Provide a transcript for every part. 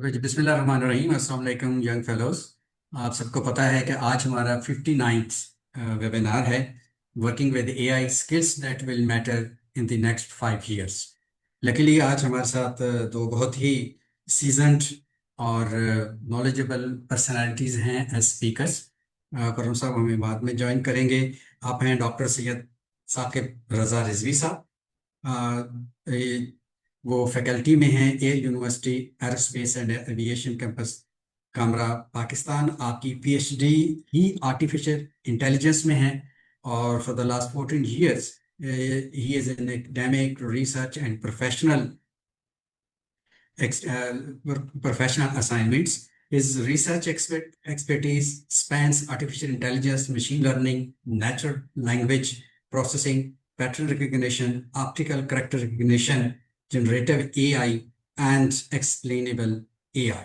बिस्मिल्लाहिर्रहमानिर्रहीम। अस्सलाम वालेकुम यंग फेलोज। आप सबको पता है कि आज हमारा 59th वेबिनार है, working with AI skills that will matter in the next 5 years। Luckily आज हमारे साथ दो बहुत ही सीजन्ड और नॉलेजेबल पर्सनालिटीज़ हैं एज स्पीकर्स। करम साहब हमें बाद में ज्वाइन करेंगे। आप हैं डॉक्टर सैयद साकिब रज़ा रिजवी साहब। वो फैकल्टी में हैं air university aerospace and aviation campus Kamra Pakistan. आपकी पीएचडी ही आर्टिफिशियल इंटेलिजेंस में है और for the last 14 years he is an academic research and professional assignments. His research expertise spans artificial intelligence, machine learning, natural language processing, pattern recognition, optical character recognition, generative AI, and explainable AI.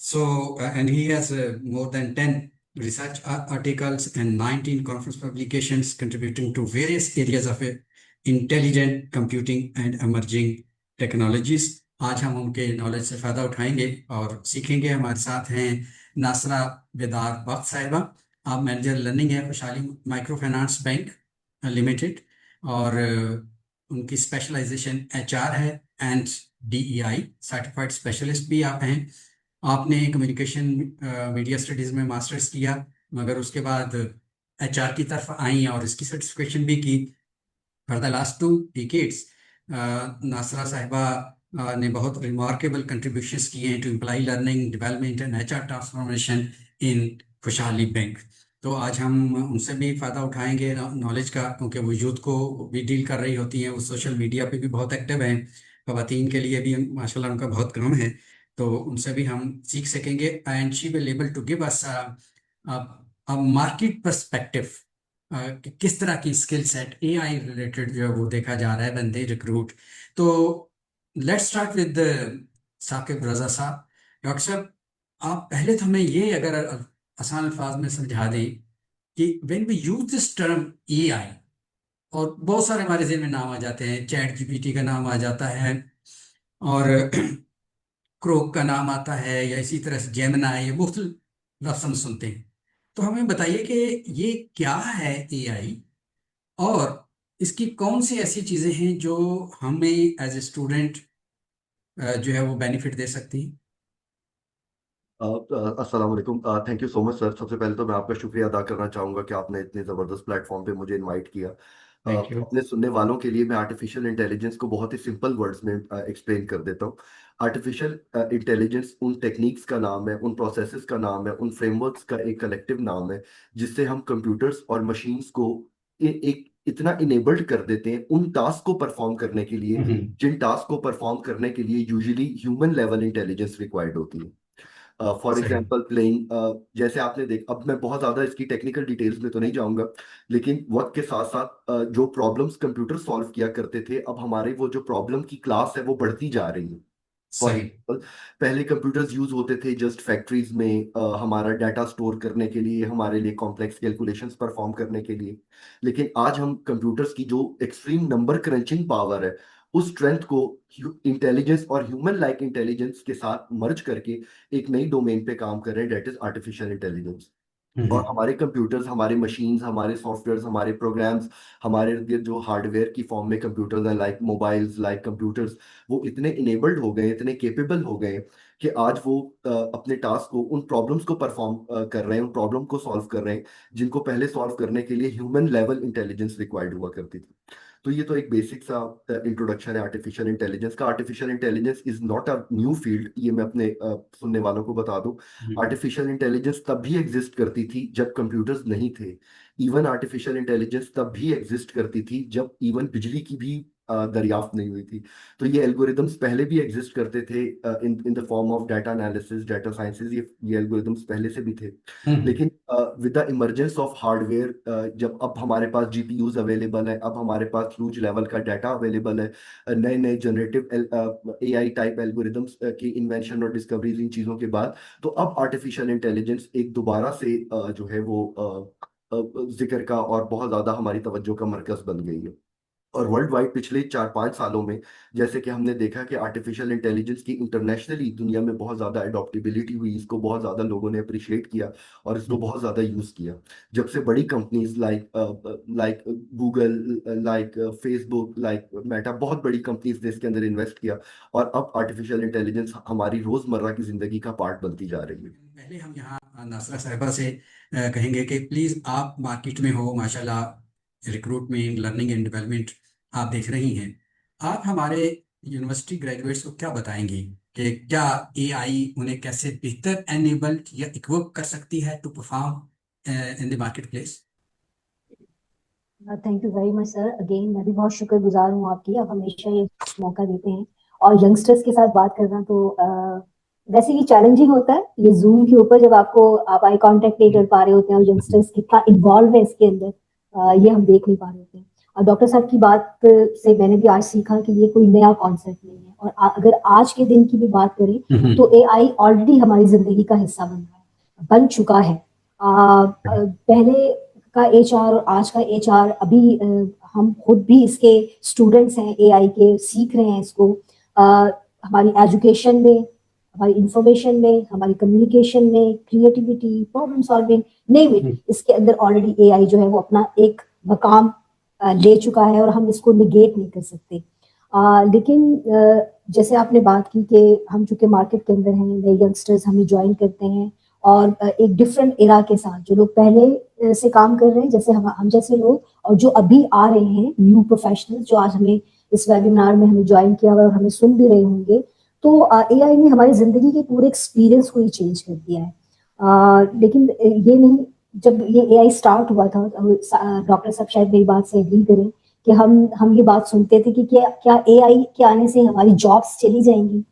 So, and he has more than 10 research articles and 19 conference publications contributing to various areas of intelligent computing and emerging technologies. आज हम उनके knowledge से फ़ायदा उठाएंगे और सीखेंगे। हमारे साथ हैं नासरा बेदार बख्त साहिबा। आप मैनेजर लर्निंग है खुशहाली माइक्रो फाइनेंस बैंक लिमिटेड और उनकी स्पेशलाइजेशन एचआर है एंड डीईआई सर्टिफाइड स्पेशलिस्ट भी आप हैं। आपने कम्युनिकेशन मीडिया स्टडीज़ में मास्टर्स किया, मगर उसके बाद एचआर की तरफ आई और इसकी सर्टिफिकेशन भी की। For the last 2 decades Nasra साहिबा ने बहुत रिमार्केबल कंट्रीब्यूशंस किए हैं to employ learning development and HR transformation in Khushhali bank. तो आज हम उनसे भी फ़ायदा उठाएंगे नॉलेज का, क्योंकि वो यूथ को भी डील कर रही होती हैं। वो सोशल मीडिया पे भी बहुत एक्टिव हैं, ख़वातीन के लिए भी माशाल्लाह उनका बहुत काम है, तो उनसे भी हम सीख सकेंगे। And she will able to give us market perspective कि किस तरह की स्किल सेट एआई रिलेटेड जो है वो देखा जा रहा है बंदे रिक्रूट। तो लेट्स स्टार्ट विद साकिब रज़ा साहब। डॉक्टर साहब, आप पहले तो हमें ये अगर आसान अल्फाज में समझा दें कि when we use this term AI, और बहुत सारे हमारे ज़हन में नाम आ जाते हैं, चैट जीपीटी का नाम आ जाता है और क्रोक का नाम आता है, या इसी तरह से जेमिनी, ये मुख्तलिफ लफ्ज़ हम सुनते हैं। तो हमें बताइए कि ये क्या है एआई और इसकी कौन सी ऐसी चीज़ें हैं जो हमें एज ए स्टूडेंट जो है वो बेनिफिट दे सकती हैं। अस्सलाम वालेकुम। Thank you so much sir. सबसे पहले तो मैं आपका शुक्रिया अदा करना चाहूँगा कि आपने इतने ज़बरदस्त प्लेटफॉर्म पे मुझे इनवाइट किया। Thank you. अपने सुनने वालों के लिए मैं आर्टिफिशियल इंटेलिजेंस को बहुत ही सिंपल वर्ड्स में एक्सप्लेन कर देता हूँ। आर्टिफिशियल इंटेलिजेंस उन टेक्निक्स का नाम है, उन प्रोसेसेस का नाम है, उन फ्रेमवर्क्स का एक कलेक्टिव नाम है जिससे हम कंप्यूटर्स और मशीन्स को एक इतना इनेबल्ड कर देते हैं उन टास्क को परफॉर्म करने के लिए जिन टास्क को परफॉर्म करने के लिए usually human level intelligence required होती है। फॉर सही। एग्जाम्पल प्लेइंग, जैसे आपने देख, अब मैं बहुत ज्यादा इसकी टेक्निकल डिटेल्स में तो नहीं जाऊंगा, लेकिन वक्त के साथ साथ जो प्रॉब्लम्स कंप्यूटर सॉल्व किया करते थे, अब हमारे वो जो प्रॉब्लम की क्लास है वो बढ़ती जा रही है। फॉर सही। एग्जाम्पल, पहले कंप्यूटर्स यूज होते थे जस्ट फैक्ट्रीज में हमारा डाटा स्टोर करने के लिए, हमारे लिए कॉम्प्लेक्स कैलकुलेशंस परफॉर्म करने के लिए। लेकिन आज हम कंप्यूटर्स की जो एक्सट्रीम नंबर क्रंचिंग पावर है, उस स्ट्रेंथ को इंटेलिजेंस और ह्यूमन लाइक इंटेलिजेंस के साथ मर्ज करके एक नई डोमेन पे काम कर रहे हैं, डेट इज आर्टिफिशियल इंटेलिजेंस। और हमारे कंप्यूटर्स, हमारे मशीन्स, हमारे सॉफ्टवेयर्स, हमारे प्रोग्राम्स, हमारे इर्द गिर्द जो हार्डवेयर की फॉर्म में कंप्यूटर्स हैं, लाइक मोबाइल्स, लाइक कंप्यूटर्स, वो इतने इनेबल्ड हो गए, इतने केपेबल हो गए कि आज वो अपने टास्क को, उन प्रॉब्लम्स को परफॉर्म कर रहे हैं, उन प्रॉब्लम को सॉल्व कर रहे हैं जिनको पहले सॉल्व करने के लिए ह्यूमन लेवल इंटेलिजेंस रिक्वायर्ड हुआ करती थी। तो ये तो एक बेसिक सा इंट्रोडक्शन है आर्टिफिशियल इंटेलिजेंस का। Artificial intelligence is not a new field, ये मैं अपने सुनने वालों को बता दूं। आर्टिफिशियल इंटेलिजेंस तब भी एग्जिस्ट करती थी जब कंप्यूटर्स नहीं थे। इवन आर्टिफिशियल इंटेलिजेंस तब भी एग्जिस्ट करती थी जब इवन बिजली की भी दरियाफ्त नहीं हुई थी। तो ये एल्गोरिदम्स पहले भी एग्जिस्ट करते थे in in the form of data analysis, data sciences. ये एल्गोरिदम्स पहले से भी थे। लेकिन with the emergence of hardware, जब अब हमारे पास जीपीयूज अवेलेबल है, अब हमारे पास ह्यूज लेवल का डाटा अवेलेबल है, नए नए जनरेटिव एआई टाइप एल्गोरिदम्स की इन्वेंशन और डिस्कवरीज, इन चीज़ों के बाद, तो अब आर्टिफिशियल इंटेलिजेंस एक दोबारा से जो है वो जिक्र का और बहुत ज़्यादा हमारी तवज्जो का मरकज बन गई है। और वर्ल्ड वाइड पिछले 4-5 सालों में जैसे कि हमने देखा कि आर्टिफिशियल इंटेलिजेंस की इंटरनेशनली दुनिया में बहुत ज़्यादा अडॉप्टेबिलिटी हुई, इसको बहुत ज़्यादा लोगों ने अप्रिशिएट किया और इसको बहुत ज़्यादा यूज़ किया। जब से बड़ी companies like Google, like Facebook, like Meta, बहुत बड़ी कंपनीज ने इसके अंदर इन्वेस्ट किया और अब आर्टिफिशियल इंटेलिजेंस हमारी रोज़मर्रा की ज़िंदगी का पार्ट बनती जा रही है। पहले हम यहाँ नासरा साहिबा से कहेंगे कि प्लीज आप मार्केट में हो, माशाल्लाह रिक्रूटमेंट, लर्निंग एंड डेवलपमेंट आप देख रही हैं। आप हमारे यूनिवर्सिटी ग्रेजुएट्स को क्या बताएंगी कि क्या एआई उन्हें कैसे बेहतर एनेबल्ड या इक्विप कर सकती है to perform in the marketplace? Thank you very much sir. Again मैं भी बहुत शुक्रगुजार हूँ आपकी, आप हमेशा ये मौका देते हैं और यंगस्टर्स के साथ बात करना तो वैसे ये चैलेंजिंग होता है। ये जूम के ऊपर जब आप आई कांटेक्ट नहीं कर पा रहे होते हैं और यंगस्टर्स कितना इन्वॉल्व है इसके अंदर, ये हम देख नहीं पा रहे होते हैं। और डॉक्टर साहब की बात से मैंने भी आज सीखा कि ये कोई नया कॉन्सेप्ट नहीं है। और अगर आज के दिन की भी बात करें तो एआई ऑलरेडी हमारी जिंदगी का हिस्सा बन चुका है। पहले का एचआर और आज का एचआर, अभी हम खुद भी इसके स्टूडेंट्स हैं, एआई के, सीख रहे हैं इसको। हमारी एजुकेशन में, हमारी इंफॉर्मेशन में, हमारी कम्युनिकेशन में, creativity, problem solving, name it, इसके अंदर ऑलरेडी एआई जो है वो अपना एक मकाम ले चुका है और हम इसको निगेट नहीं कर सकते। लेकिन जैसे आपने बात की कि हम चूंकि मार्केट के अंदर हैं, नए यंगस्टर्स हमें ज्वाइन करते हैं और एक डिफरेंट एरा के साथ जो लोग पहले से काम कर रहे हैं, जैसे हम जैसे लोग, और जो अभी आ रहे हैं न्यू प्रोफेशनल्स जो आज हमें इस वेबिनार में हमें ज्वाइन किया हुआ और हमें सुन भी रहे होंगे, तो एआई ने हमारी जिंदगी के पूरे एक्सपीरियंस को ही चेंज कर दिया है। लेकिन ये नहीं, जब ये एआई स्टार्ट हुआ था, डॉक्टर साहब शायद मेरी बात से एग्री करें कि हम ये बात सुनते थे कि क्या एआई के आने से हमारी जॉब्स चली जाएंगी।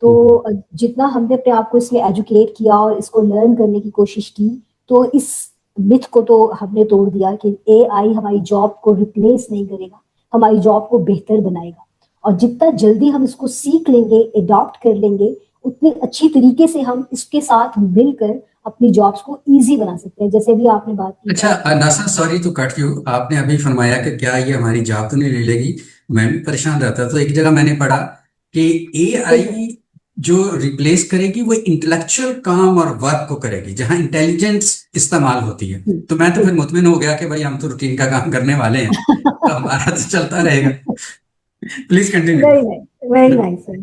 तो जितना हमने अपने आप को इसमें एजुकेट किया और इसको लर्न करने की कोशिश की, तो इस मिथ को तो हमने तोड़ दिया कि एआई हमारी जॉब को रिप्लेस नहीं करेगा, हमारी जॉब को बेहतर बनाएगा। और जितना जल्दी हम इसको सीख लेंगे, एडॉप्ट कर लेंगे, उतनी अच्छी तरीके से हम इसके साथ मिलकर अपनी जॉब्स को इजी बना सकते हैं। जैसे भी आपने बात की। अच्छा Nasa, sorry to cut you, आपने अभी फरमाया कि क्या ये हमारी जॉब तो नहीं ले लेगी। मैं भी परेशान रहता, तो एक जगह मैंने पढ़ा कि एआई जो रिप्लेस करेगी वो इंटेलेक्चुअल काम और वर्क को करेगी जहां इंटेलिजेंस इस्तेमाल होती है। तो मैं तो फिर मुतमिन हो गया कि भाई हम तो रूटीन का काम करने वाले हैं, तो हमारा तो चलता रहेगा। Please continue. Very nice sir.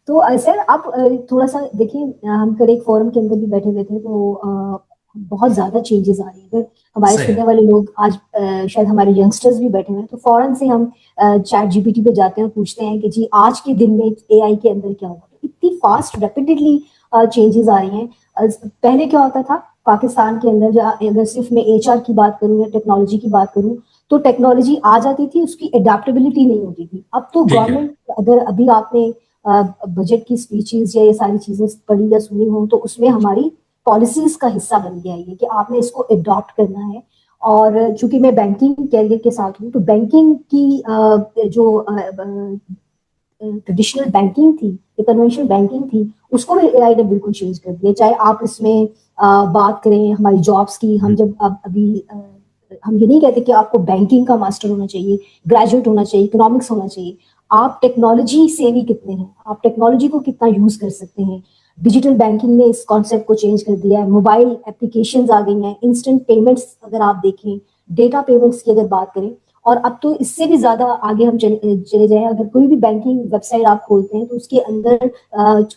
तो सर आप थोड़ा सा देखिए, हम कल एक फोरम के अंदर भी बैठे हुए थे, तो बहुत ज्यादा चेंजेस आ रही है। अगर हमारे सही सुनने वाले लोग आज शायद हमारे यंगस्टर्स भी बैठे हुए हैं, तो फौरन से हम चैट जीपीटी पे जाते हैं और पूछते हैं कि जी आज के दिन में एआई के अंदर क्या होगा। इतनी फास्ट रैपिडली चेंजेस आ रही हैं। पहले क्या होता था पाकिस्तान के अंदर, अगर सिर्फ मैं एचआर की बात करूँ या टेक्नोलॉजी की बात करूँ, तो टेक्नोलॉजी आ जाती थी, उसकी एडेप्टेबिलिटी नहीं होती थी। अब तो ठीक है। गवर्नमेंट, अगर अभी आपने बजट की स्पीचेस या ये सारी चीजें पढ़ी या सुनी हो, तो उसमें हमारी पॉलिसीज का हिस्सा बन गया है कि आपने इसको एडॉप्ट करना है। और चूंकि मैं बैंकिंग कैरियर के साथ हूँ, तो बैंकिंग की जो ट्रेडिशनल बैंकिंग थी, कन्वेंशनल बैंकिंग थी, उसको भी एआई ने बिल्कुल चेंज कर दिया। चाहे आप इसमें बात करें हमारी जॉब्स की, हम जब अभी हम ये नहीं कहते कि आपको बैंकिंग का मास्टर होना चाहिए, ग्रेजुएट होना चाहिए, इकोनॉमिक्स होना चाहिए। आप टेक्नोलॉजी से भी कितने हैं, आप टेक्नोलॉजी को कितना यूज कर सकते हैं। डिजिटल बैंकिंग ने इस कॉन्सेप्ट को चेंज कर दिया है। मोबाइल एप्लीकेशंस आ गई हैं, इंस्टेंट पेमेंट्स अगर आप देखें, डेटा पेमेंट्स की अगर बात करें, और अब तो इससे भी ज्यादा आगे हम चले जाएं। अगर कोई भी बैंकिंग वेबसाइट आप खोलते हैं, तो उसके अंदर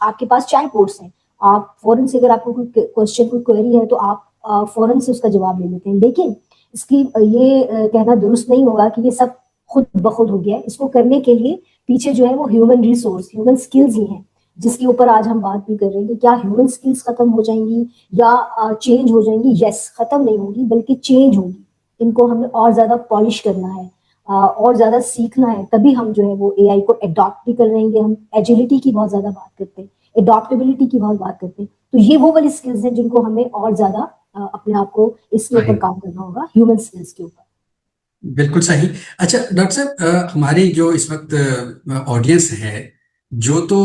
आपके पास चैट बोर्ड्स हैं। आप फौरन से, अगर आपको कोई क्वेश्चन, कोई क्वेरी है, तो आप फौरन से उसका जवाब ले लेते हैं। लेकिन इसकी ये कहना दुरुस्त नहीं होगा कि ये सब खुद ब खुद हो गया है। इसको करने के लिए पीछे जो है वो ह्यूमन रिसोर्स, ह्यूमन स्किल्स ही हैं, जिसके ऊपर आज हम बात भी कर रहे हैं कि क्या ह्यूमन स्किल्स खत्म हो जाएंगी या चेंज हो जाएंगी। यस, खत्म नहीं होगी बल्कि चेंज होगी। इनको हमें और ज्यादा पॉलिश करना है, और ज्यादा सीखना है, तभी हम जो है वो एआई को एडॉप्ट भी कर लेंगे। हम एजिलिटी की बहुत ज्यादा बात करते हैं, एडॉप्टेबिलिटी की बहुत बात करते हैं, तो ये वो वाली स्किल्स हैं जिनको हमें और ज्यादा अपने आप को इसके ऊपर काम करना होगा, ह्यूमन स्किल्स के ऊपर। बिल्कुल सही। अच्छा डॉक्टर साहब, हमारी जो इस वक्त ऑडियंस है, जो तो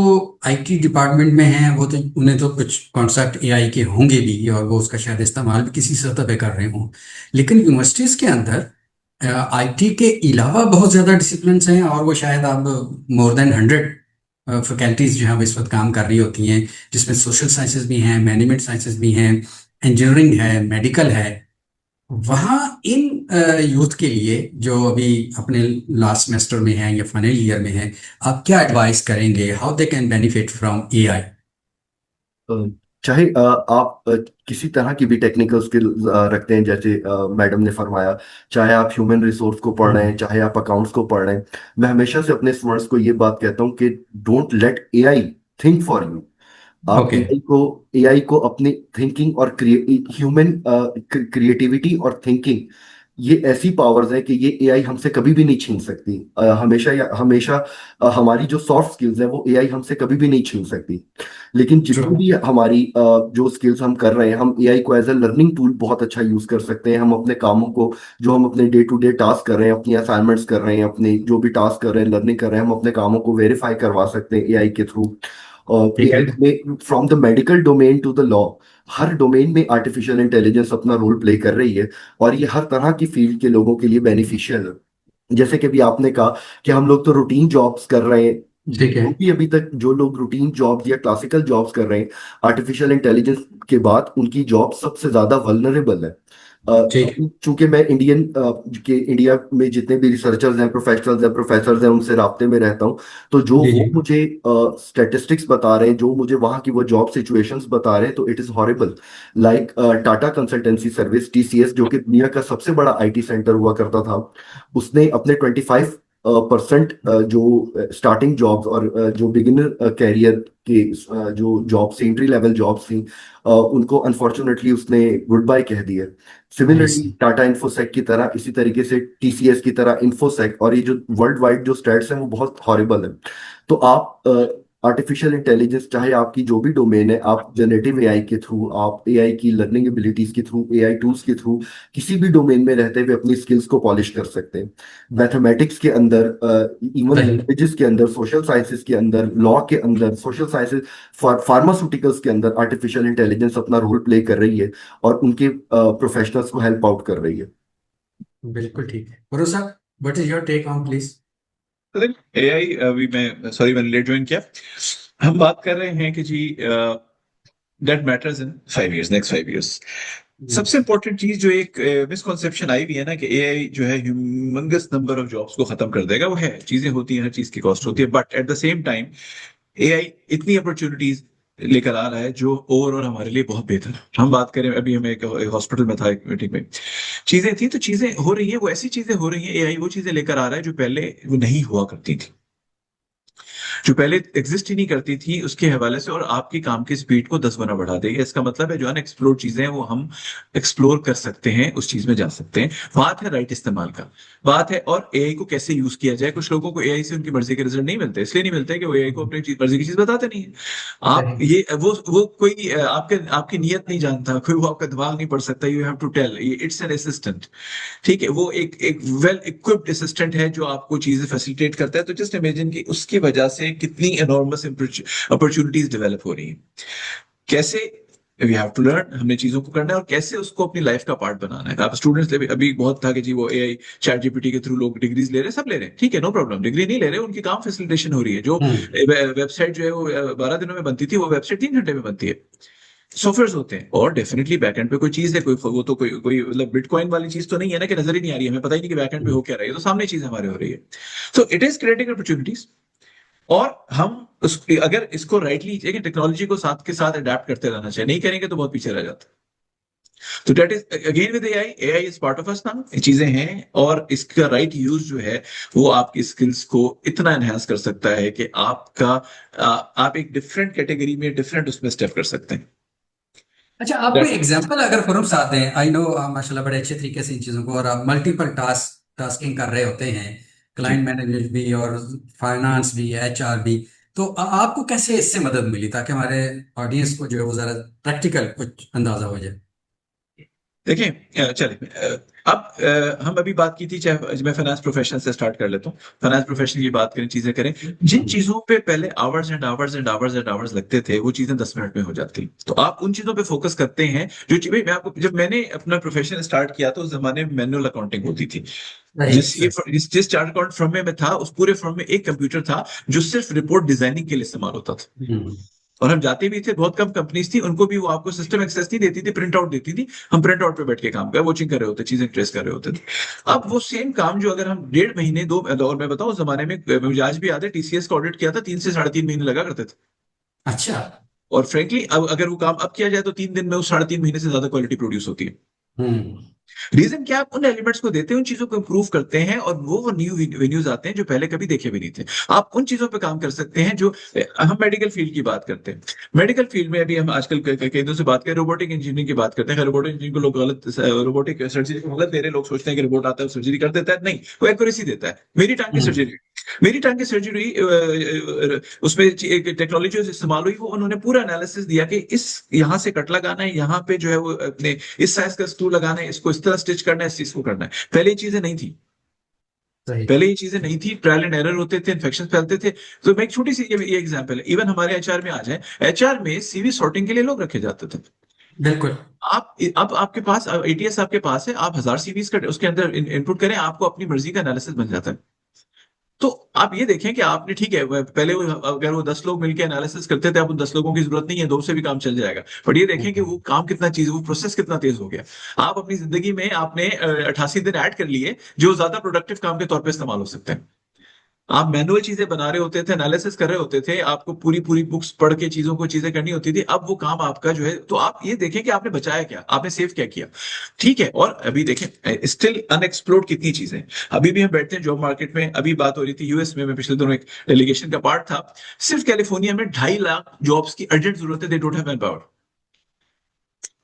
आईटी डिपार्टमेंट में है, वो तो उन्हें तो कुछ कॉन्सेप्ट एआई के होंगे भी और वो उसका शायद इस्तेमाल भी किसी सतह पे कर रहे हों, लेकिन यूनिवर्सिटीज़ के अंदर आईटी के अलावा बहुत ज़्यादा डिसिप्लिन्स हैं और वो शायद अब मोर देन 100 फैकल्टीज जो हैं वो इस वक्त काम कर रही होती हैं, जिसमें सोशल साइंसेज भी हैं, मैनेजमेंट साइंसेज भी हैं, इंजीनियरिंग है, मेडिकल है। वहाँ इन यूथ के लिए जो अभी अपने लास्ट सेमेस्टर में हैं या फाइनल ईयर में हैं, आप क्या एडवाइस करेंगे, how they can benefit from AI? अ, चाहे आप किसी तरह की भी टेक्निकल स्किल रखते हैं, जैसे मैडम ने फरमाया, चाहे आप ह्यूमन रिसोर्स को पढ़ रहे हैं, चाहे आप अकाउंट्स को पढ़ रहे हैं, मैं हमेशा से अपने स्टूडेंट्स को ये बात कहता हूँ कि don't let AI think for you. आप ओके। एआई को अपनी थिंकिंग और ह्यूमन क्रिएटिविटी और थिंकिंग, ये ऐसी पावर्स हैं कि ये एआई हमसे कभी भी नहीं छीन सकती। हमेशा हमारी जो सॉफ्ट स्किल्स हैं वो एआई हमसे कभी भी नहीं छीन सकती। लेकिन ट्रू। जितनी भी हमारी जो स्किल्स हम कर रहे हैं, हम एआई को एज अ लर्निंग टूल बहुत अच्छा यूज कर सकते हैं। हम अपने कामों को, जो हम अपने डे टू डे टास्क कर रहे हैं, अपनी असाइनमेंट्स कर रहे हैं, अपने जो भी टास्क कर रहे हैं, लर्निंग कर रहे हैं, हम अपने कामों को वेरीफाई करवा सकते हैं एआई के थ्रू। और ठीक है। एआई में from the medical domain to the law, हर डोमेन में आर्टिफिशियल इंटेलिजेंस अपना रोल प्ले कर रही है। और ये हर तरह की फील्ड के लोगों के लिए बेनिफिशियल है। जैसे कि अभी आपने कहा कि हम लोग तो रूटीन जॉब्स कर रहे हैं, ठीक है। जो भी अभी तक जो लोग रूटीन जॉब्स या क्लासिकल जॉब्स कर रहे हैं, आर्टिफिशियल इंटेलिजेंस के बाद उनकी जॉब सबसे ज्यादा वल्नरेबल है। ठीक है। चूंकि मैं इंडिया में जितने भी रिसर्चर्स हैं, प्रोफेशनल्स हैं, प्रोफेसर्स हैं, उनसे राब्ते में रहता हूँ। तो जो जी जी। वो मुझे स्टेटिस्टिक्स बता रहे हैं, जो मुझे वहाँ की वो जॉब सिचुएशंस बता रहे हैं, तो it is horrible. Like Tata consultancy service, TCS, जो कि दुनिया का सबसे बड़ा आईटी सेंटर हुआ करता था, उसने अपने 25% जो स्टार्टिंग जॉब्स और जो बिगिनर कैरियर के जो जॉब्स, एंट्री लेवल जॉब्स थी, उनको अनफॉर्चुनेटली उसने गुड बाय कह दिया। आई सिमिलरली सी। टाटा इन्फोसेक की तरह, इसी तरीके से टीसीएस की तरह इन्फोसेक, और ये जो वर्ल्ड वाइड जो स्टैट्स हैं वो बहुत हॉरिबल है। तो आप आर्टिफिशियल इंटेलिजेंस, चाहे आपकी जो भी डोमेन है, आप जनरेटिव एआई के थ्रू, आप एआई की लर्निंग एबिलिटीज के थ्रू, एआई टूल्स के थ्रू, किसी भी डोमेन में रहते हुए अपनी स्किल्स को पॉलिश कर सकते हैं। मैथमेटिक्स के अंदर, इवन सही। लैंग्वेजेस के अंदर, सोशल साइंसेस के अंदर, लॉ के अंदर, सोशल साइंसेस, फार्मास्यूटिकल्स के अंदर आर्टिफिशियल इंटेलिजेंस अपना रोल प्ले कर रही है और उनके प्रोफेशनल्स को हेल्प आउट कर रही है। बिल्कुल ठीक है। गुरु साहब, what is your take on please? तो देख एआई, अभी मैं सॉरी मैंने लेट ज्वाइन किया। हम बात कर रहे हैं कि जी that matters in 5 years, next 5 years. सबसे इंपॉर्टेंट चीज जो एक मिसकॉन्सेप्शन आई भी है ना कि एआई जो है ह्यूमंगस नंबर ऑफ जॉब्स को खत्म कर देगा, वो है, चीजें होती हैं, हर चीज की कॉस्ट होती है, but at the same time AI इतनी अपॉर्चुनिटीज लेकर आ रहा है जो ओवरऑल हमारे लिए बहुत बेहतर है। हम बात करें, अभी हम एक हॉस्पिटल में था, एक मीटिंग में चीजें थी, तो चीजें हो रही है, वो ऐसी चीजें हो रही है, एआई वो चीजें लेकर आ रहा है जो पहले वो नहीं हुआ करती थी, जो पहले एग्जिस्ट ही नहीं करती थी, उसके हवाले से, और आपकी काम की स्पीड को 10 गुना बढ़ा देगी। इसका मतलब है जो अनएक्सप्लोर चीजें हैं वो हम एक्सप्लोर कर सकते हैं, उस चीज में जा सकते हैं। बात है राइट इस्तेमाल का, बात है और एआई को कैसे यूज किया जाए। कुछ लोगों को एआई से उनकी मर्जी के रिजल्ट नहीं मिलते, इसलिए नहीं मिलते कि वो एआई को अपनी मर्जी की चीज बताते नहीं है। आप सही। ये वो कोई आपके आपकी नियत नहीं जानता, कोई वो आपका दिमाग नहीं पढ़ सकता, you have to tell, it's an assistant. ठीक है, वो एक वेल इक्विप्ड असिस्टेंट है जो आपको चीजें फैसिलिटेट करता है। तो जस्ट इमेजिन कि उसकी वजह से कितनी एनॉर्मस अपॉर्चुनिटीज डेवलप हो रही हैं। कैसे वी हैव टू लर्न, हमने चीजों को करना है और कैसे उसको अपनी लाइफ का पार्ट बनाना है। आप स्टूडेंट्स अभी बहुत था कि जी वो एआई चैट जीपीटी के थ्रू लोग डिग्रीज ले रहे हैं, सब ले रहे हैं, ठीक है, नो प्रॉब्लम, डिग्री नहीं ले रहे, उनकी काम फैसिलिटेशन हो रही है। जो वेबसाइट जो है वो 12 दिनों में बनती थी, वो वेबसाइट 3 घंटे में बनती है। सॉफ्टवेयर होते हैं, और डेफिनेटली बैकएंड पे कोई चीज है, कोई वो तो कोई मतलब बिटकॉइन वाली चीज तो नहीं है ना कि नजर ही नहीं आ रही है, हमें पता ही नहीं कि बैकएंड पे हो क्या रही है, तो सामने चीज हमारे हो रही है। तो इट इज क्रिएटिंग अपॉर्चुनिटीज, और हम अगर इसको राइटली टेक्नोलॉजी को साथ के साथ अडेप्ट करते रहना चाहिए, नहीं करेंगे तो बहुत पीछे रह जाता है। तो that is again with AI, AI is part of us now, ये चीजें हैं, और इसका राइट यूज जो है वो आपकी स्किल्स को इतना एनहांस कर सकता है कि आप एक डिफरेंट कैटेगरी में, डिफरेंट उसमें स्टेप कर सकते हैं। अच्छा, आप कोई एग्जांपल अगर फॉरम साथ दें, आई नो माशाल्लाह बड़े अच्छे तरीके से इन चीज़ों को, और आप मल्टीपल टास्किंग कर रहे होते हैं, जी, क्लाइंट मैनेजमेंट भी और फाइनेंस भी, एचआर भी। तो आपको कैसे इससे मदद मिली ताकि हमारे ऑडियंस को जो है वो ज़रा प्रैक्टिकल कुछ अंदाजा हो जाए? देखें चले हम अभी बात की थी, चाहे मैं फाइनेंस प्रोफेशन से स्टार्ट कर लेता हूँ। फाइनेंस प्रोफेशन की बात करें, चीजें करें, जिन चीजों पे पहले hours and hours and hours and hours लगते थे, वो चीजें 10 मिनट में हो जाती। तो आप उन चीजों पे फोकस करते हैं जो चीज, भाई मैं आपको, जब मैंने अपना प्रोफेशन स्टार्ट किया था उस जमाने में मैनुअल अकाउंटिंग होती थी। जिस चार्ट अकाउंट फर्म में मैं था, उस पूरे फर्म में एक कंप्यूटर था जो सिर्फ रिपोर्ट डिजाइनिंग के लिए इस्तेमाल होता था। और हम जाते भी थे, बहुत कम कंपनीज थी, उनको भी वो आपको सिस्टम एक्सेस नहीं देती थी, प्रिंट आउट देती थी। हम प्रिंट आउट पे बैठ के काम कर वॉचिंग कर रहे होते, चीजें ट्रेस कर रहे होते थे। अब वो सेम काम जो अगर हम 1.5 महीने दो, और मैं बताऊं उस जमाने में मुझे आज भी याद है, टीसीएस का ऑडिट किया था 3 से 3.5 महीने लगा करते थे। अच्छा। और फ्रेंकली अब अगर वो काम अब किया जाए तो 3 दिन में, वो 3.5 महीने से ज्यादा क्वालिटी प्रोड्यूस होती है। हम्म। रीजन क्या, आप उन एलिमेंट्स को देते हैं, उन चीजों को इंप्रूव करते हैं, और वो न्यू वेन्यूज आते हैं जो पहले कभी देखे भी नहीं थे। आप उन चीजों पे काम कर सकते हैं जो, हम मेडिकल फील्ड की बात करते हैं। मेडिकल फील्ड में अभी हम आजकल कई दिनों से बात करें, रोबोटिक इंजीनियरिंग की बात करते हैं। रोबोटिक इंजीनियरिंग को लोग गलत, रोबोटिक सर्जरी को गलत दे रहे हैं। लोग सोचते हैं कि रोबोट आता है सर्जरी कर देता है, नहीं, वो एक्यूरेसी देता है। मेरी टांग की सर्जरी, उसमें एक टेक्नोलॉजी इस्तेमाल हुई, वो उन्होंने पूरा एनालिसिस दिया कि इस यहाँ से कट लगाना है, यहाँ पे जो है वो अपने इस साइज का स्क्रू लगाना है, इसको इस तरह स्टिच करना है, इस चीज को करना है। पहले ये चीजें नहीं थी। सही। पहले ये चीजें नहीं थी, ट्रायल एंड एरर होते थे, इन्फेक्शन फैलते थे। तो मैं एक छोटी सी ये एग्जांपल है, इवन हमारे एचआर में आ जाए, एचआर में सीवी सॉर्टिंग के लिए लोग रखे जाते थे। बिल्कुल। आप अब आपके पास एटीएस आपके पास है, आप 1000 सीवीज का उसके अंदर इनपुट करें, आपको अपनी मर्जी का एनालिसिस बन जाता है। तो आप ये देखें कि आपने, ठीक है, पहले अगर वो 10 लोग मिलकर एनालिसिस करते थे, अब उन 10 लोगों की जरूरत नहीं है, 2 से भी काम चल जाएगा। बट ये देखें कि वो काम कितना चीज, वो प्रोसेस कितना तेज हो गया। आप अपनी जिंदगी में आपने 88 दिन ऐड कर लिए जो ज्यादा प्रोडक्टिव काम के तौर पे इस्तेमाल हो सकते हैं। आप मैनुअल चीजें बना रहे होते थे, एनालिसिस कर रहे होते थे, आपको पूरी पूरी बुक्स पढ़ के चीजों को चीजें करनी होती थी। अब वो काम आपका जो है, तो आप ये देखें कि आपने बचाया क्या, आपने सेव क्या किया। ठीक है, और अभी देखें स्टिल अनएक्सप्लोर्ड कितनी चीजें। अभी भी हम बैठते हैं जॉब मार्केट में, अभी बात हो रही थी यूएस में, मैं पिछले दिनों एक डेलीगेशन का पार्ट था। सिर्फ कैलिफोर्निया में 2.5 लाख जॉब्स की अर्जेंट जरूरत है, they don't have man power.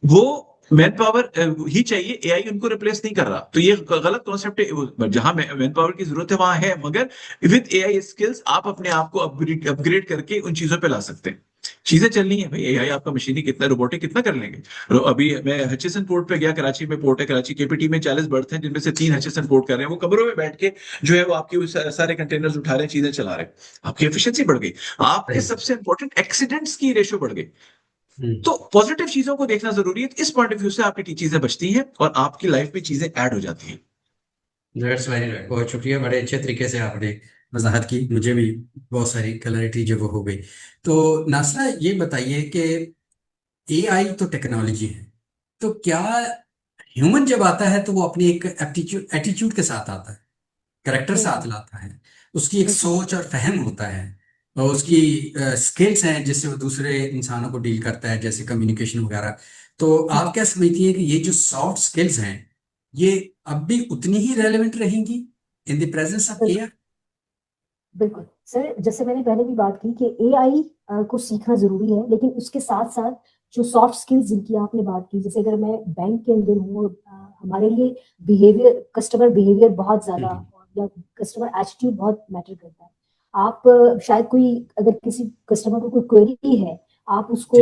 वो मैन पावर ही चाहिए, एआई उनको रिप्लेस नहीं कर रहा। तो ये गलत कॉन्सेप्ट है। जहां मैन पावर की जरूरत है वहां है, मगर विद एआई स्किल्स आप अपने आप को अपग्रेड करके उन चीजों पे ला सकते हैं। चीजें चलनी है भाई, एआई आपका मशीनी कितना, रोबोटिक कितना कर लेंगे। अभी मैं हचिसन पोर्ट पे गया, कराची में पोर्ट है, कराची केपीटी में 40 बर्थ हैं, जिनमें से 3 हचिसन पोर्ट कर रहे हैं। वो कमरों में बैठ के जो है वो आपके सारे कंटेनर्स उठा रहे हैं, चीजें चला रहे हैं। आपकी एफिशिएंसी बढ़ गई, आपके सबसे इंपॉर्टेंट एक्सीडेंट्स की रेशियो बढ़ गई। तो पॉजिटिव चीजों को देखना जरूरी है। इस पॉइंट ऑफ व्यू से आपकी चीजें बचती हैं और आपकी लाइफ में चीजें ऐड हो जाती हैं। दैट्स वेरी राइट, बहुत शुक्रिया, बड़े अच्छे तरीके से आपने वजाहत की, मुझे भी बहुत सारी क्लैरिटी जो वो हो गई। तो नासरा ये बताइए कि एआई तो टेक्नोलॉजी है, तो क्या ह्यूमन जब आता है तो वो अपनी एक एटीट्यूड के साथ आता है, करेक्टर साथ लाता है, उसकी एक सोच और फहम होता है, और उसकी स्किल्स हैं जिससे वो दूसरे इंसानों को डील करता है, जैसे कम्युनिकेशन वगैरह। तो आप क्या समझती हैं कि ये जो सॉफ्ट स्किल्स हैं, ये अब भी उतनी ही रेलेवेंट रहेंगी in the presence of AI? बिल्कुल सर, जैसे मैंने पहले भी बात की कि एआई को सीखना जरूरी है, लेकिन उसके साथ साथ जो सॉफ्ट स्किल्स जिनकी आपने बात की, जैसे अगर मैं बैंक के अंदर हूँ, हमारे लिए बिहेवियर, कस्टमर बिहेवियर बहुत ज्यादा, या कस्टमर एटीट्यूड बहुत मैटर करता है। आप शायद कोई, अगर किसी कस्टमर को कोई क्वेरी है, आप उसको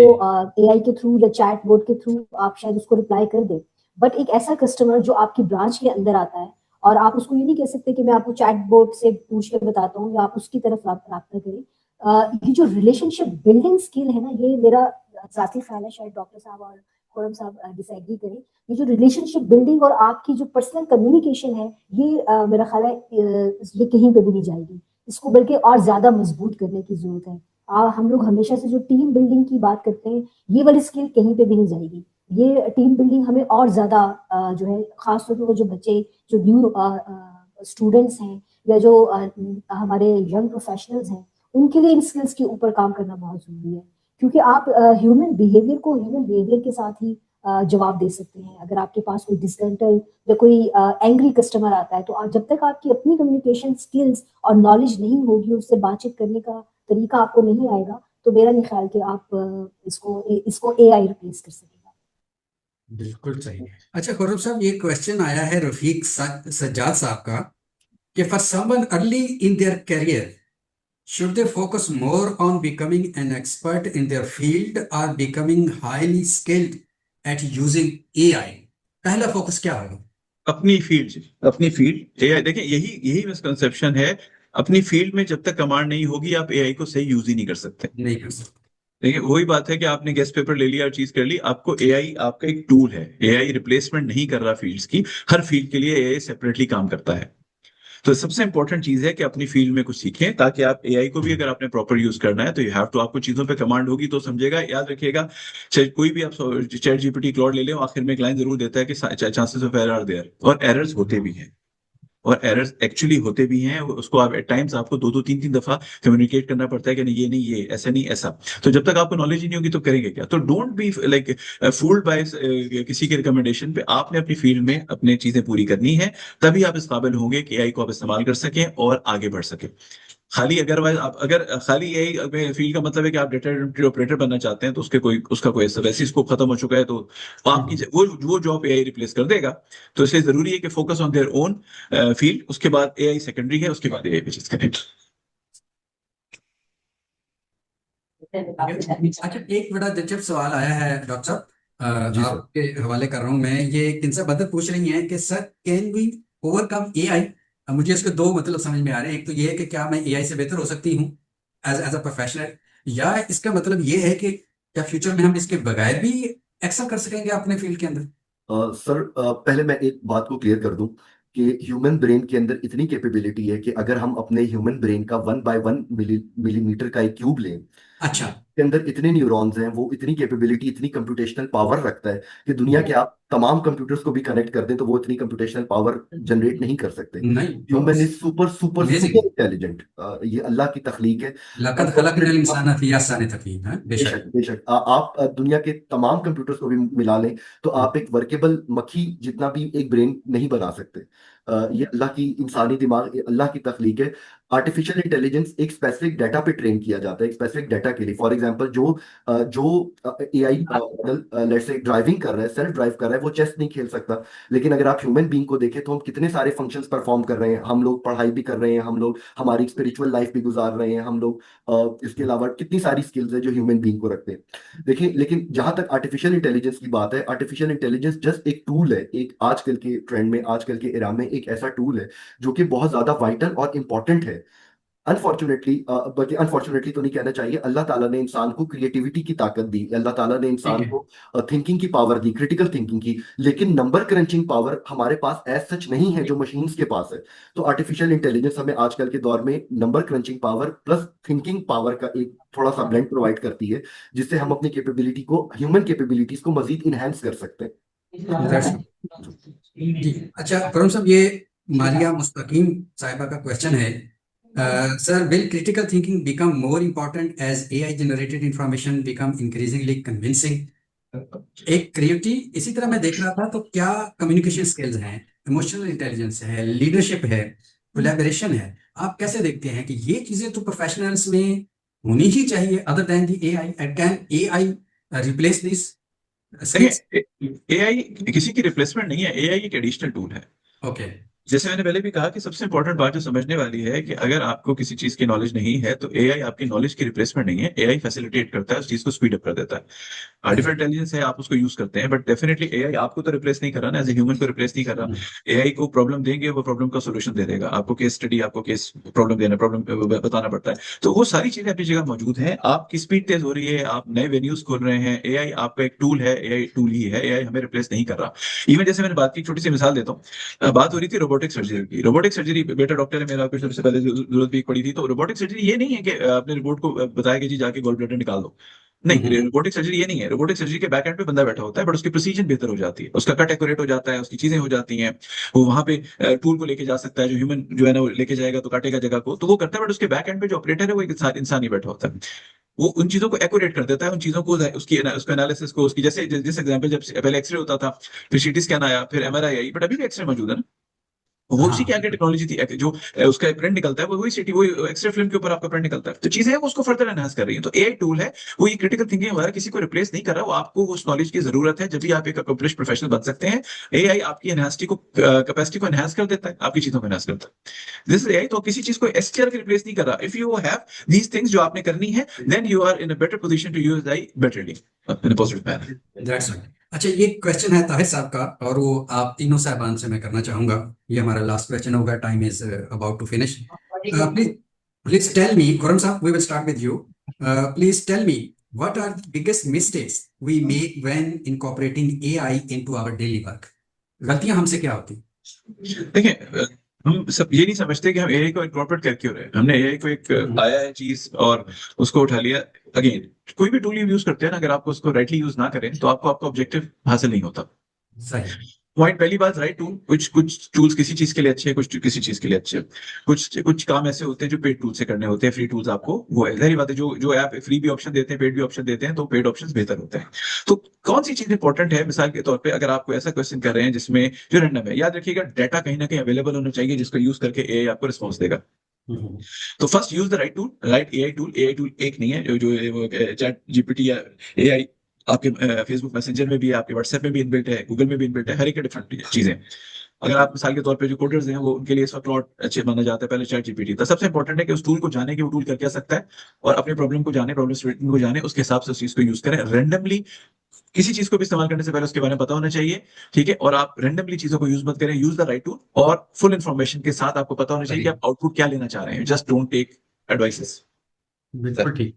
एआई के थ्रू या चैट बोर्ड के थ्रू आप शायद उसको रिप्लाई कर दें, बट एक ऐसा कस्टमर जो आपकी ब्रांच के अंदर आता है, और आप उसको ये नहीं कह सकते कि मैं आपको चैट बोर्ड से पूछ के बताता हूँ, या आप उसकी तरफ राब्ता करें। ये जो रिलेशनशिप बिल्डिंग स्किल है ना, ये मेरा जाती ख्याल है, शायद डॉक्टर साहब और खुरम साहब डिसएग्री करें। ये जो रिलेशनशिप बिल्डिंग और आपकी जो पर्सनल कम्युनिकेशन है, ये मेरा ख्याल है ये कहीं पे भी नहीं जाएगी, इसको बल्कि और ज्यादा मजबूत करने की जरूरत है। हम लोग हमेशा से जो टीम बिल्डिंग की बात करते हैं, ये वाली स्किल कहीं पे भी नहीं जाएगी। ये टीम बिल्डिंग हमें और ज्यादा जो है, खासतौर पर वो जो बच्चे, जो न्यू स्टूडेंट्स हैं, या जो हमारे यंग प्रोफेशनल्स हैं, उनके लिए इन स्किल्स के ऊपर काम करना बहुत जरूरी है। क्योंकि आप ह्यूमन बिहेवियर के साथ ही जवाब दे सकते हैं। अगर आपके पास कोई डिसग्रंटल या कोई एंग्री कस्टमर आता है, तो जब तक आपकी अपनी कम्युनिकेशन स्किल्स और नॉलेज नहीं होगी, उससे बातचीत करने का तरीका आपको नहीं आएगा, तो मेरा नहीं ख्याल कि आप इसको एआई रिप्लेस कर सकेगा। बिल्कुल सही है। अच्छा खुरम साहब, ये क्वेश्चन आया है रफीक सज्जाद साहब का, कि for someone early in their career, should they focus more on becoming an expert in their field or becoming highly skilled at using AI? पहला फोकस क्या होगा? अपनी फील्ड एआई, देखिए यही यही मिसकंसेप्शन है। अपनी फील्ड में जब तक कमांड नहीं होगी आप एआई को सही यूज ही नहीं कर सकते। नहीं कर सकते। देखिए वही बात है कि आपने गेस्ट पेपर ले लिया और चीज कर ली, आपको एआई आपका एक टूल है। एआई रिप्लेसमेंट नहीं कर रहा फील्ड्स की। हर फील्ड के लिए एआई सेपरेटली काम करता है। तो सबसे इंपॉर्टेंट चीज है कि अपनी फील्ड में कुछ सीखें, ताकि आप एआई को भी अगर आपने प्रॉपर यूज करना है तो यू हैव टू, आपको चीजों पे कमांड होगी तो समझेगा। याद रखिएगा, चाहे कोई भी आप चैट जीपीटी क्लॉड ले लें, आखिर में एक लाइन जरूर देता है कि chances of error are there, और एरर्स होते भी हैं। और एरर्स एक्चुअली होते भी हैं, उसको आप एट टाइम्स आपको दो दो तीन तीन दफा कम्युनिकेट करना पड़ता है कि नहीं ये नहीं, ये ऐसा नहीं, ऐसा। तो जब तक आपको नॉलेज ही नहीं होगी तो करेंगे क्या? तो don't be like fooled bye किसी के रिकमेंडेशन पे। आपने अपनी फील्ड में अपनी चीजें पूरी करनी है, तभी आप इस काबिल होंगे कि एआई को आप इस्तेमाल कर सकें और आगे बढ़ सकें। खाली अगर आप अगर खाली यही फील्ड का मतलब है कि आप डेटा एंट्री ऑपरेटर बनना चाहते हैं, तो उसका कोई वैसे स्कोप खत्म हो चुका है, तो आपकी वो जॉब एआई रिप्लेस कर देगा। तो इसलिए जरूरी है कि focus on their own field, उसके बाद एआई सेकेंडरी है, उसके बाद एआई पे चीज करें। अच्छा, एक बड़ा दिलचस्प सवाल आया है डॉक्टर साहब, जी सर। आपके हवाले कर रहा हूँ मैं। ये किनसे मदद पूछ रही हैं कि sir can we overcome AI. मुझे इसके दो मतलब समझ में आ रहे हैं। एक तो ये है कि क्या मैं एआई से बेहतर हो सकती हूँ एज अ प्रोफेशनल, या इसका मतलब ये है कि क्या फ्यूचर में हम इसके बगैर भी एक्सेल कर सकेंगे अपने फील्ड के अंदर? सर, पहले मैं एक बात को क्लियर कर दूं कि ह्यूमन ब्रेन के अंदर इतनी कैपेबिलिटी है कि अगर हम अपने ह्यूमन ब्रेन का 1/1 मिलीमीटर का एक क्यूब लें, अच्छा। के अंदर इतने न्यूरॉन्स हैं, वो इतनी कैपेबिलिटी, इतनी कंप्यूटेशनल पावर रखता है कि दुनिया के आप तमाम कंप्यूटर्स को भी कनेक्ट कर दें तो वो इतनी कंप्यूटेशनल पावर जनरेट नहीं कर सकते। नहीं, human is super super amazing. Super intelligent. ये अल्लाह की तखलीक है। लक़द खलक़नल इंसान फी अहसन तक़वीम है, बेशक। बेशक बेशक, आप दुनिया के तमाम कंप्यूटर्स को भी मिला लें तो आप एक वर्केबल मक्खी जितना भी एक ब्रेन नहीं बना सकते। ये अल्लाह की इंसानी दिमाग, ये अल्लाह की तख्लीक है। आर्टिफिशियल इंटेलिजेंस एक स्पेसिफिक डाटा पे ट्रेन किया जाता है, एक स्पेसिफिक डाटा के लिए। फॉर एग्जांपल, जो AI model let's say driving कर रहा है, सेल्फ ड्राइव कर रहा है, वो चेस नहीं खेल सकता। लेकिन अगर आप ह्यूमन बीइंग को देखें तो हम कितने सारे फंक्शंस परफॉर्म कर रहे हैं। हम लोग पढ़ाई भी कर रहे हैं, हम लोग हमारी स्पिरिचुअल लाइफ भी गुजार रहे हैं, हम लोग इसके अलावा कितनी सारी स्किल्स है जो ह्यूमन बीइंग को रखते हैं। देखिए, लेकिन जहां तक आर्टिफिशियल इंटेलिजेंस की बात है, आर्टिफिशियल इंटेलिजेंस जस्ट एक टूल है, एक आजकल के ट्रेंड में, आजकल के एरा में एक ऐसा टूल है जो कि बहुत ज्यादा वाइटल और इंपॉर्टेंट है। अनफॉर्चुनेटली, बल्कि अनफॉर्चुनेटली तो नहीं कहना चाहिए, अल्लाह ताला ने इंसान को क्रिएटिविटी की ताकत दी, अल्लाह ताला ने ठीक इंसान है। को थिंकिंग की पावर दी, क्रिटिकल थिंकिंग की। लेकिन नंबर क्रंचिंग पावर हमारे पास एज सच नहीं है जो मशीन्स के पास है। तो आर्टिफिशियल इंटेलिजेंस हमें आजकल के दौर में number crutching power plus thinking power का एक थोड़ा सा ब्लेंड प्रोवाइड करती है, जिससे हम अपनी कैपेबिलिटी को, ह्यूमन कैपेबिलिटीज को मजीद इनहेंस कर सकते हैं। That's- जी। अच्छा करुण साहब, ये मारिया मुस्तकीम साहिबा का क्वेश्चन है, sir will critical thinking become more important as AI generated information become increasingly convincing? एक क्रिएटिविटी इसी तरह मैं देख रहा था, तो क्या कम्युनिकेशन स्किल्स हैं, इमोशनल इंटेलिजेंस है, लीडरशिप है, कोलैबोरेशन है, आप कैसे देखते हैं कि ये चीजें तो प्रोफेशनल्स में होनी ही चाहिए other than the AI? Can AI replace this skills? AI किसी की रिप्लेसमेंट नहीं है, एआई एक एडिशनल टूल है। ओके। जैसे मैंने पहले भी कहा कि सबसे इंपॉर्टेंट बात जो समझने वाली है कि अगर आपको किसी चीज की नॉलेज नहीं है तो एआई आपकी नॉलेज की रिप्लेसमेंट नहीं है। एआई फैसिलिटेट करता है, उस चीज को स्पीड अप कर देता है। आर्टिफिशियल इंटेलिजेंस है, आप उसको यूज करते हैं, बट डेफिनेटली एआई आपको तो रिप्लेस नहीं कर रहा ना, एज ए ह्यूमन को रिप्लेस नहीं कर रहा। एआई को प्रॉब्लम देंगे, वो प्रॉब्लम का सोल्यूशन दे देगा। आपको केस स्टडी, आपको केस प्रॉब्लम देना, प्रॉब्लम बताना पड़ता है, तो वो सारी चीजें अपनी जगह मौजूद है। आपकी स्पीड तेज हो रही है, आप नए वेन्यूज खोल रहे हैं, एआई आपका एक टूल है, एआई टूल ही है, एआई हमें रिप्लेस नहीं कर रहा। इवन जैसे मैंने बात की, छोटी सी मिसाल देता हूँ, बात हो रही थी रोबोटिक सर्जरी की। रोबोटिक सर्जरी, बेटा डॉक्टर है मेरा, कुछ सबसे पहले जरूरत भी पड़ी थी। तो रोबोटिक सर्जरी ये नहीं है कि अपने रिपोर्ट को बताया कि जी जाके गोल ब्लैडर निकाल दो। नहीं, रोबोटिक सर्जरी ये नहीं है। रोबोटिक सर्जरी के बैक एंड पे बंदा बैठा होता है, बट उसकी प्रिसीजन बेहतर हो जाती है, उसका कट एक्यूरेट हो जाता है, उसकी चीजें हो जाती हैं। वो वहां पे टूल को लेके जा सकता है, जो ह्यूमन जो है ना वो लेके जाएगा तो काटेगा जगह को, तो वो करता है। बट उसके बैक एंड पे जो ऑपरेटर है वो एक इंसान ही बैठा होता है। वो उन चीजों को एक्यूरेट कर देता है, उन चीजों को, उसके एनालिसिस को, उसकी जैसे जिस एग्जांपल, जब पहले एक्सरे होता था, फिर सीटी स्कैन आया, फिर एमआरआई आई, बट अभी भी एक्सरे मौजूद है ना। वो उसी की आगे टेक्नोलॉजी थी, जो उसका प्रिंट निकलता है, वो वही सिटी, वही एक्सरे फिल्म के ऊपर आपका प्रिंट निकलता है। तो चीजें हैं वो उसको फर्दर एनहांस कर रही है। तो एआई टूल है, वो ये क्रिटिकल थिंकिंग वगैरह किसी को रिप्लेस नहीं कर रहा। वो आपको उस नॉलेज की जरूरत है, जब भी आप एक अकम्प्लिश प्रोफेशनल बन सकते हैं। एआई आपकी एनहांसिटी को, कैपेसिटी को एनहांस कर देता है, आपकी चीजों को एनहांस करता है। दिस एआई तो किसी चीज को एसटीआर के रिप्लेस नहीं कर रहा। If you have these things जो आपने करनी है, then you are in a better position to use AI betterly in a positive manner. That's right. अच्छा, ये क्वेश्चन है ताहिर साहब का और वो आप तीनों साहबान से मैं करना चाहूंगा। ये हमारा लास्ट क्वेश्चन होगा, time is about to finish. Please please tell me, Khurram साहब, we will start with you. Please tell me, what are the biggest mistakes we make when incorporating AI into our daily work? गलतियां हमसे क्या होती? देखिए, हम सब ये नहीं समझते कि हम एआई को इनकॉर्पोरेट कर क्यों रहे हैं। हमने एआई को एक आया है चीज और उसको उठा लिया। अगेन, कोई भी टूल यूज करते हैं ना, अगर आपको उसको राइटली यूज ना करें तो आपको आपका ऑब्जेक्टिव हासिल नहीं होता। सही। पॉइंट, पहली बात, राइट टूल। कुछ कुछ टूल्स किसी चीज के लिए अच्छे हैं, कुछ किसी चीज के लिए अच्छे हैं। कुछ कुछ काम ऐसे होते हैं जो पेड टूल से करने होते हैं। फ्री टूल्स आपको, वो है जाहिर बात है, जो ऐप फ्री भी ऑप्शन देते हैं, पेड भी ऑप्शन देते हैं, तो पेड ऑप्शन बेहतर होते हैं। तो कौन सी चीज इंपॉर्टेंट है? मिसाल के तौर पर अगर आपको ऐसा क्वेश्चन कर रहे हैं जिसमें जो रैंडम है, याद रखिएगा डाटा कहीं ना कहीं अवेलेबल होना चाहिए जिसको यूज करके एआई आपको रिस्पॉन्स देगा। तो first use the right tool, right AI tool. AI tool एक नहीं है, जो चैट जीपीटी या एआई आपके फेसबुक मैसेंजर में भी है, आपके व्हाट्सएप में भी इनबिल्ट है, गूगल में भी इनबिल्ट है, हर एक डिफरेंट चीजें। अगर आप मिसाल के तौर पे जो कोडर्स हैं, वो उनके लिए क्लॉड अच्छे माना जाता है, पहले चैट जीपीटी। तो सबसे इंपॉर्टेंट है कि उस टूल को जाने कि वो टूल कर क्या सकता है और अपने प्रॉब्लम को जाने, प्रॉब्लम स्टेटमेंट को जाने, उसके हिसाब से उस चीज को यूज करें। रैंडमली किसी चीज को भी इस्तेमाल करने से पहले उसके बारे में पता होना चाहिए, ठीक है? और आप रैंडमली चीजों को यूज मत करें, यूज द राइट टूल और फुल इन्फॉर्मेशन के साथ आपको पता होना चाहिए कि आप आउटपुट क्या लेना चाह रहे हैं। Just don't take advices. बिल्कुल ठीक।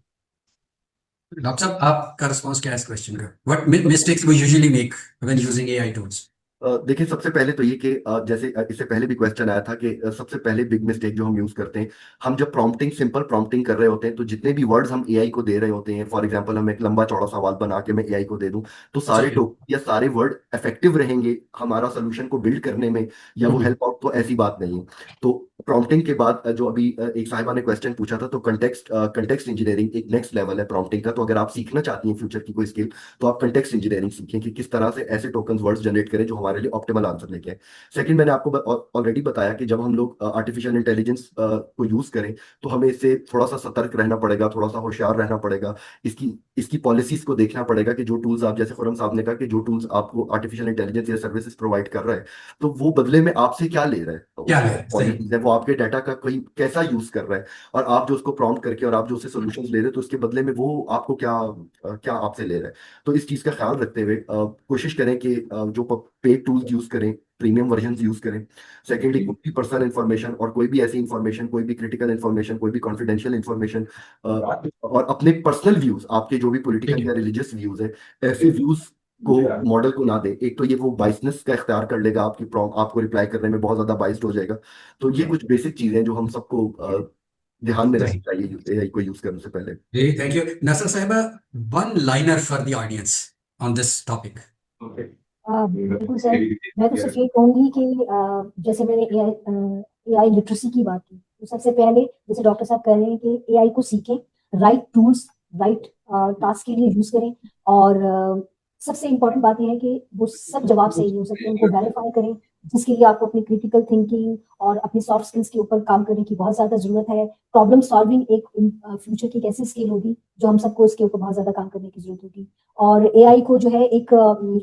डॉक्टर साहब, आपका रिस्पॉन्स क्या है इस क्वेश्चन का? What mistakes we usually make when using AI tools? देखिए, सबसे पहले तो ये कि जैसे इससे पहले भी क्वेश्चन आया था कि सबसे पहले बिग मिस्टेक जो हम यूज करते हैं, हम जब प्रॉम्प्टिंग, सिंपल प्रॉम्प्टिंग कर रहे होते हैं, तो जितने भी वर्ड्स हम एआई को दे रहे होते हैं, फॉर एग्जांपल हम एक लंबा चौड़ा सवाल बना के मैं एआई को दे दूं, तो सारे टोकन या सारे वर्ड इफेक्टिव रहेंगे हमारा सोल्यूशन को बिल्ड करने में, या वो हेल्प आउट, तो ऐसी बात नहीं है। तो प्रॉम्प्टिंग के बाद जो अभी एक साहिबा ने क्वेश्चन पूछा था, तो कंटेक्स्ट इंजीनियरिंग एक नेक्स्ट लेवल है प्रॉम्प्टिंग का। तो अगर आप सीखना चाहती हैं फ्यूचर की कोई स्किल, तो आप कंटेक्स्ट इंजीनियरिंग सीखें कि किस तरह से ऐसे टोकन वर्ड्स जनरेट करें जो हमारे लिए ऑप्टिमल आंसर लेके आए। सेकंड, मैंने आपको ऑलरेडी बताया कि जब हम लोग आर्टिफिशियल इंटेलिजेंस को यूज करें, तो हमें इससे थोड़ा सा सतर्क रहना पड़ेगा, थोड़ा सा होशियार रहना पड़ेगा। इसकी इसकी पॉलिसीज को देखना पड़ेगा कि जो टूल्स आप, जैसे खुरम साहब ने कहा कि जो टूल्स आपको आर्टिफिशियल इंटेलिजेंस या सर्विसेज प्रोवाइड कर रहा है, तो वो बदले में आपसे क्या ले रहा है, क्या ले रहा है? सही। पॉलिसीज है, वो आपके डाटा का कोई कैसा यूज कर रहा है, और आप जो उसको प्रॉम्प्ट करके और आप जो उससे सोल्यूशन ले रहे हो, तो उसके बदले में वो आपको क्या आपसे ले रहा है। तो इस चीज का ख्याल रखते हुए कोशिश करें कि जो पेड टूल्स यूज करें, प्रीमियम वर्जन यूज करें। सेकेंडली, कोई भी पर्सनल इंफॉर्मेशन और कोई भी ऐसी इंफॉर्मेशन, कोई भी क्रिटिकल इंफॉर्मेशन, कोई भी कॉन्फिडेंशियल इंफॉर्मेशन, और अपने पर्सनल व्यूज, आपके जो भी पॉलिटिकल या रिलीजियस व्यूज है, ऐसे व्यूज को मॉडल को ना दे। एक तो ये वो बाइसनेस का इख्तियार कर लेगा, आपको रिप्लाई करने में बहुत ज्यादा बाइस्ड हो जाएगा। तो ये कुछ बेसिक चीजें हैं जो हम सबको ध्यान में रखनी चाहिए एआई को यूज करने से पहले। Thank you. नसर साहिबा, one liner for the audience on this topic. बिल्कुल सर, मैं तो सिर्फ ये कहूंगी कि जैसे मैंने एआई लिटरेसी की बात की, तो सबसे पहले जैसे डॉक्टर साहब कह रहे हैं कि एआई को सीखें, राइट टूल्स राइट टास्क के लिए यूज करें, और सबसे इम्पोर्टेंट बात यह है कि वो सब जवाब सही हो सकते हैं, उनको वेरीफाई करें, जिसके लिए आपको अपनी क्रिटिकल थिंकिंग और अपनी सॉफ्ट स्किल्स के ऊपर काम करने की बहुत ज्यादा जरूरत है। प्रॉब्लम सॉल्विंग एक फ्यूचर की एक ऐसी स्किल होगी जो हम सबको इसके ऊपर बहुत ज्यादा काम करने की जरूरत होगी। और एआई को जो है एक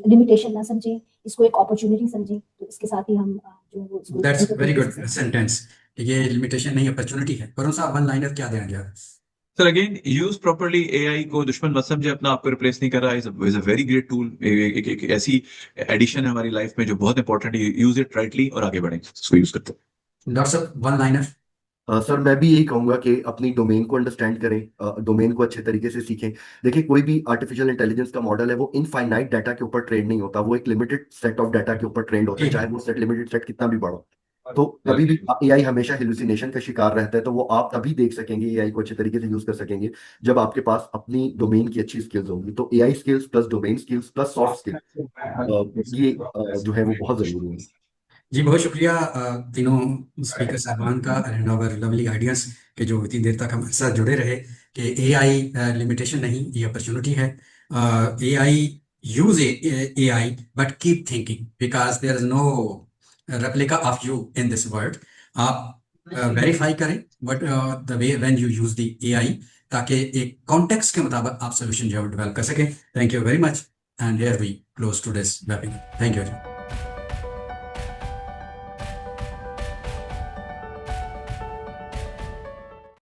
लिमिटेशन ना समझें, इसको एक अपॉर्चुनिटी समझें। तो इसके साथ ही हम जो दैट्स वेरी गुड सेंटेंस। ये लिमिटेशन नहीं, अपॉर्चुनिटी है। करुण साहब, वन लाइनर क्या देना चाह रहे हैं? Sir again, use properly. AI को दुश्मन मत समझे, अपना आपको रिप्लेस नहीं कर रहा है। Is a very great tool, एक ऐसी एडिशन है हमारी लाइफ में जो बहुत इंपॉर्टेंट है। यूज इट राइटली और आगे बढ़ें इसको यूज करते हैं। डॉक्टर साहब, वन लाइनर। सर, मैं भी यही कहूंगा कि अपनी डोमेन को अंडरस्टैंड करें, डोमेन को अच्छे तरीके से सीखें। देखिए, कोई भी आर्टिफिशियल इंटेलिजेंस का मॉडल है, वो इनफाइनाइट डाटा के ऊपर ट्रेन नहीं होता, वो एक लिमिटेड सेट ऑफ डाटा के ऊपर ट्रेंड होता है, चाहे वो सेट, लिमिटेड सेट कितना भी बड़ा। तो कभी भी एआई हमेशा हेलुसिनेशन का शिकार रहता है। तो वो आप तभी देख सकेंगे, एआई को अच्छे तरीके से यूज कर सकेंगे, जब आपके पास अपनी डोमेन की अच्छी स्किल्स होंगी। तो AI skills plus domain skills plus soft skills, ये जो है वो बहुत जरूरी है। जी, बहुत शुक्रिया तीनों स्पीकर साहबान का एंड आवर लवली आइडियंस के जो इतनी देर तक हमारे साथ जुड़े रहे कि एआई लिमिटेशन नहीं, ये अपॉर्चुनिटी है। AI, use AI but keep thinking, because there is no replica of you in this world. आप वेरीफाई करें but the way when you use the AI, ताकि एक कॉन्टेक्स्ट के मुताबिक आप सोल्यूशन जो डेवलप कर सकें। Thank you very much and here we close to this webinar. Thank you.